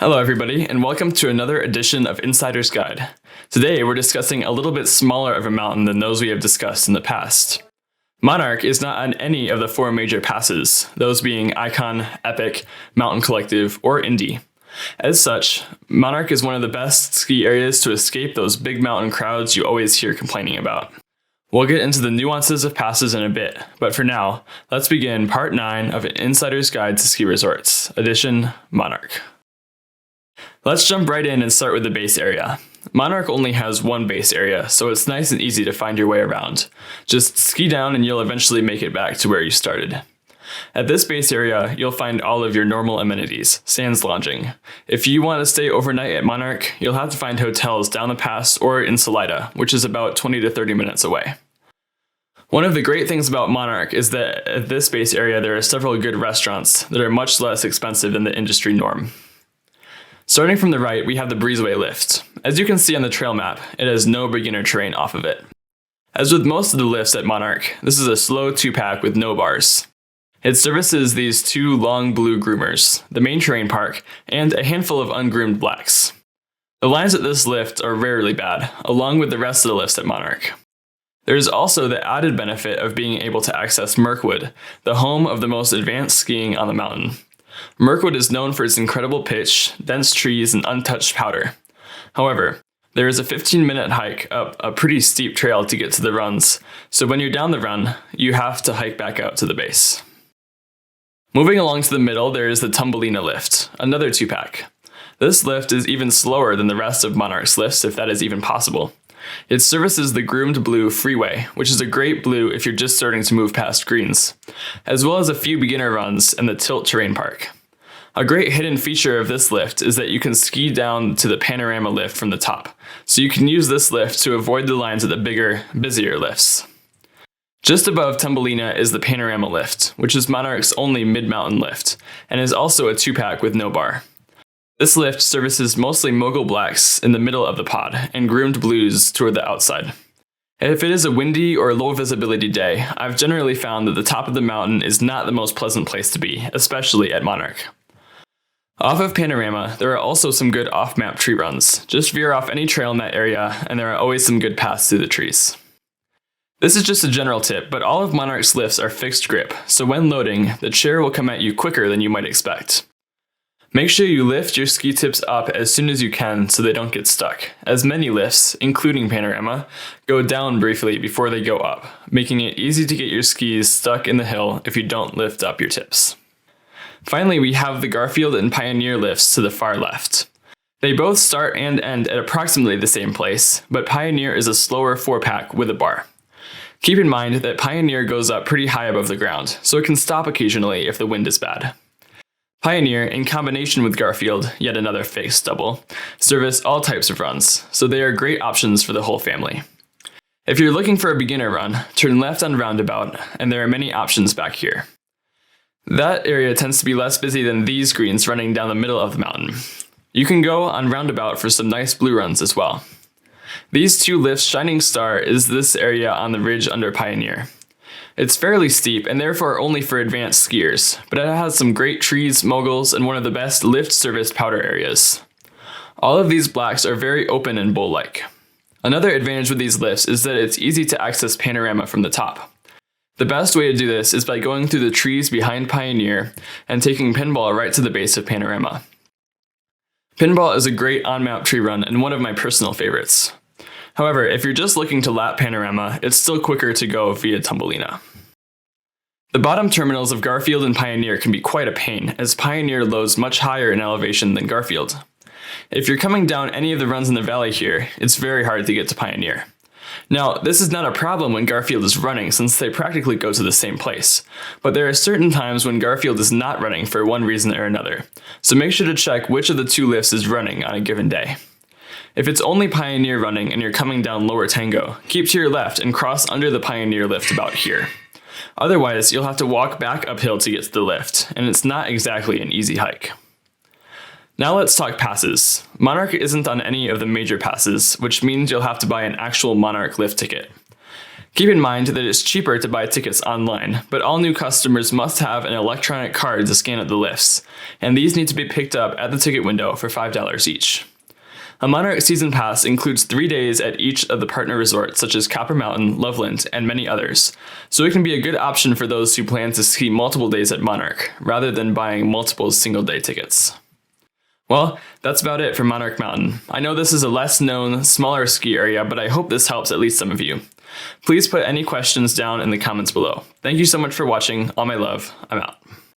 Hello everybody, and welcome to another edition of Insider's Guide. Today we're discussing a little bit smaller of a mountain than those we have discussed in the past. Monarch is not on any of the four major passes, those being Icon, Epic, Mountain Collective, or Indy. As such, Monarch is one of the best ski areas to escape those big mountain crowds you always hear complaining about. We'll get into the nuances of passes in a bit, but for now, let's begin Part 9 of An Insider's Guide to Ski Resorts, edition Monarch. Let's jump right in and start with the base area. Monarch only has one base area, so it's nice and easy to find your way around. Just ski down and you'll eventually make it back to where you started. At this base area, you'll find all of your normal amenities, sans lodging. If you want to stay overnight at Monarch, you'll have to find hotels down the pass or in Salida, which is about 20 to 30 minutes away. One of the great things about Monarch is that at this base area there are several good restaurants that are much less expensive than the industry norm. Starting from the right, we have the Breezeway lift. As you can see on the trail map, it has no beginner terrain off of it. As with most of the lifts at Monarch, this is a slow 2-pack with no bars. It services these two long blue groomers, the main terrain park, and a handful of ungroomed blacks. The lines at this lift are rarely bad, along with the rest of the lifts at Monarch. There is also the added benefit of being able to access Mirkwood, the home of the most advanced skiing on the mountain. Mirkwood is known for its incredible pitch, dense trees, and untouched powder. However, there is a 15-minute hike up a pretty steep trail to get to the runs, so when you're down the run, you have to hike back out to the base. Moving along to the middle, there is the Tumbelina lift, another 2-pack. This lift is even slower than the rest of Monarch's lifts, if that is even possible. It services the groomed blue freeway, which is a great blue if you're just starting to move past greens, as well as a few beginner runs and the Tilt Terrain Park. A great hidden feature of this lift is that you can ski down to the panorama lift from the top, so you can use this lift to avoid the lines of the bigger, busier lifts. Just above Tumbelina is the panorama lift, which is Monarch's only mid-mountain lift, and is also a 2-pack with no bar. This lift services mostly mogul blacks in the middle of the pod and groomed blues toward the outside. If it is a windy or low visibility day, I've generally found that the top of the mountain is not the most pleasant place to be, especially at Monarch. Off of Panorama, there are also some good off-map tree runs. Just veer off any trail in that area, and there are always some good paths through the trees. This is just a general tip, but all of Monarch's lifts are fixed grip, so when loading, the chair will come at you quicker than you might expect. Make sure you lift your ski tips up as soon as you can so they don't get stuck, as many lifts, including Panorama, go down briefly before they go up, making it easy to get your skis stuck in the hill if you don't lift up your tips. Finally, we have the Garfield and Pioneer lifts to the far left. They both start and end at approximately the same place, but Pioneer is a slower 4-pack with a bar. Keep in mind that Pioneer goes up pretty high above the ground, so it can stop occasionally if the wind is bad. Pioneer, in combination with Garfield, yet another fixed double, service all types of runs, so they are great options for the whole family. If you're looking for a beginner run, turn left on Roundabout, and there are many options back here. That area tends to be less busy than these greens running down the middle of the mountain. You can go on Roundabout for some nice blue runs as well. These two lifts' shining star is this area on the ridge under Pioneer. It's fairly steep and therefore only for advanced skiers, but it has some great trees, moguls, and one of the best lift service powder areas. All of these blacks are very open and bowl-like. Another advantage with these lifts is that it's easy to access Panorama from the top. The best way to do this is by going through the trees behind Pioneer and taking Pinball right to the base of Panorama. Pinball is a great on-map tree run and one of my personal favorites. However, if you're just looking to lap Panorama, it's still quicker to go via Tumbelina. The bottom terminals of Garfield and Pioneer can be quite a pain, as Pioneer loads much higher in elevation than Garfield. If you're coming down any of the runs in the valley here, it's very hard to get to Pioneer. Now, this is not a problem when Garfield is running, since they practically go to the same place, but there are certain times when Garfield is not running for one reason or another, so make sure to check which of the two lifts is running on a given day. If it's only Pioneer running and you're coming down Lower Tango, keep to your left and cross under the Pioneer lift about here. Otherwise, you'll have to walk back uphill to get to the lift, and it's not exactly an easy hike. Now let's talk passes. Monarch isn't on any of the major passes, which means you'll have to buy an actual Monarch lift ticket. Keep in mind that it's cheaper to buy tickets online, but all new customers must have an electronic card to scan at the lifts, and these need to be picked up at the ticket window for $5 each. A Monarch Season Pass includes 3 days at each of the partner resorts such as Copper Mountain, Loveland, and many others, so it can be a good option for those who plan to ski multiple days at Monarch, rather than buying multiple single-day tickets. Well, that's about it for Monarch Mountain. I know this is a less known, smaller ski area, but I hope this helps at least some of you. Please put any questions down in the comments below. Thank you so much for watching. All my love. I'm out.